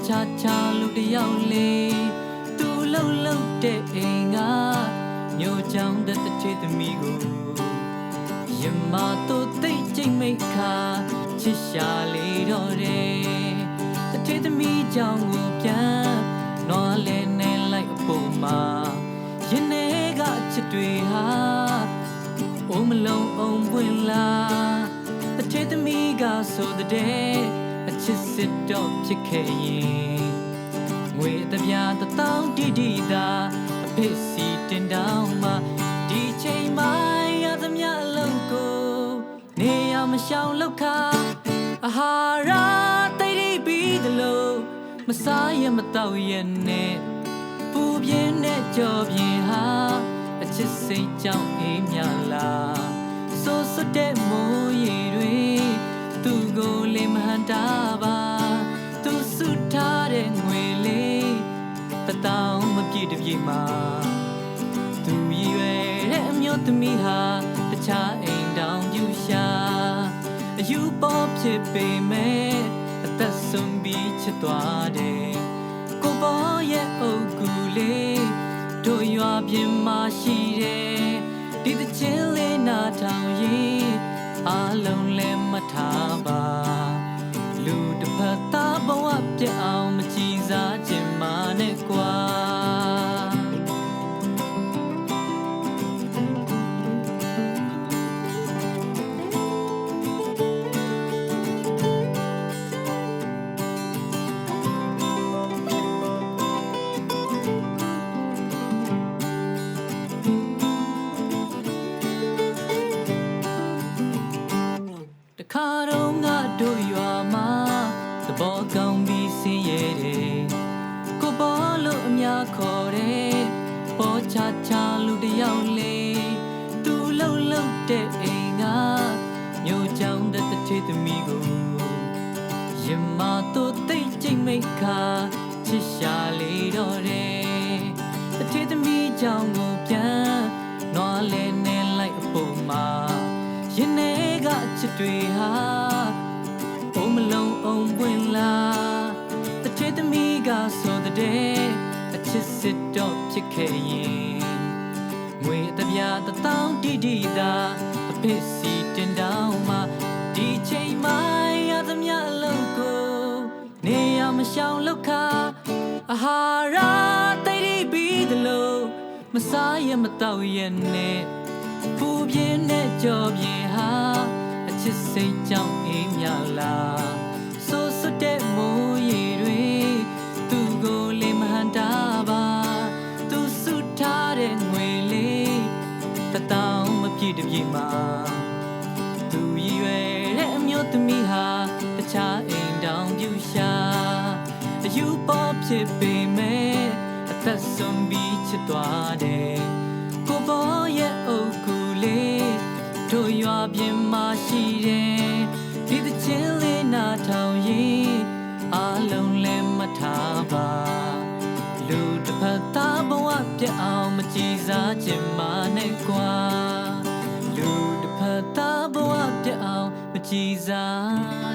cha cha lu de yaw le tu lâu de nga nyo chang de te de mi go yama to tai ching mai kha chit sha le do de te de mi chang go pyan no le ne lai apo ma yin ne ga chit twe ha om long om win la te de mi ga so the day a chit sit dog chit ke yin ngwe ta bya ta taung di di da a phit si tin down ma di chain mai ya ta mya long ko ne ya ma shaung lok kha ahara tai di bi de lo ma sa ya ma taw ya ne pu pyin ne jaw pyin ha a chit sei chaung e mya la so so de mo ye twe tu go le ma han ta ba tu su tha de ngwe le ta taung ma piet de piet ma tu yi yue de a myo tmi ha ta cha ain down yu sha a yu pop phit pe me a tat sun bi chit twa de ko bo ye au gu le do ywa pyin ma shi de di the chin le na taung yin a long le ma tha ba lu de phat ta bawa pit aung ma chi sa chin ma ne kwaခါတော့ငါတို့ရွာမှာသဘောကောင်းပြီးစင်ရဲတယ်ကိုပေါ်လို့အများခေါ်တယ်ပေါ်ချချလူတယောက်လေသူလှုပ်တဲ့အိမ်ကမြို့ကြောင်တဲ့တချေသမီးကိုရမတို့တိတ်ကျိတ်မိတ်ခါချစ်ရှာလေတော့တယ်တချေသမီးကြောင်ကိုပြန်နွားလဲနေလိုက်အပေါ်မှာရင်နေကချစ်တွေဟာဘုံမလုံးအောင်ပွင့်လာတချစ်သမီးကဆိုတဲ့အချစ်စစ်တော့ဖြစ်ခဲ့ရင်ငွေတပြားတောင်းတီတီသာအဖေစီတင်တောင်းမှဒီချိန်မှရသမျှအလုံးကိုနေရမရှောင်လောက်ခါအာဟာရတိတ်ပြီးသလိုမစားရမတော့ရနဲ့ပူပြင်းနဲ့ကြော်ပြင်းဟာအချစ်စိတ်ကြောင့်အေးမြလာဆိုစွတ်တဲ့မိုးရေတွေသူ့ကိုလေမဟန်တာပါသူဆုထားတဲ့ငွေလေးတတောင်မပြည့်တပြည့်မှာသူရည်ရွယ်တဲ့အမျိုးသမီးဟာတခြားအိမ်တောင်ပြူရှာအယူပေါ်ဖြစ်ပေမဲ့အသက်ဆုံးပြီးချစ်သွားတယ်ကိုပေါ်ရဲ့အုပ်ကူလေးတို့ရွာပြင်မှာရှိတယ်ဒီသချင်းလေးနာထောင်ရင်အားလုံးလည်းမထားပါလူတစ်ဖက်သားဘဝပြတ်အောင်မကြည်စားခြင်းမနဲ့ကွာလူတစ်ဖက်သားဘဝပြတ်အောင်မကြည်စား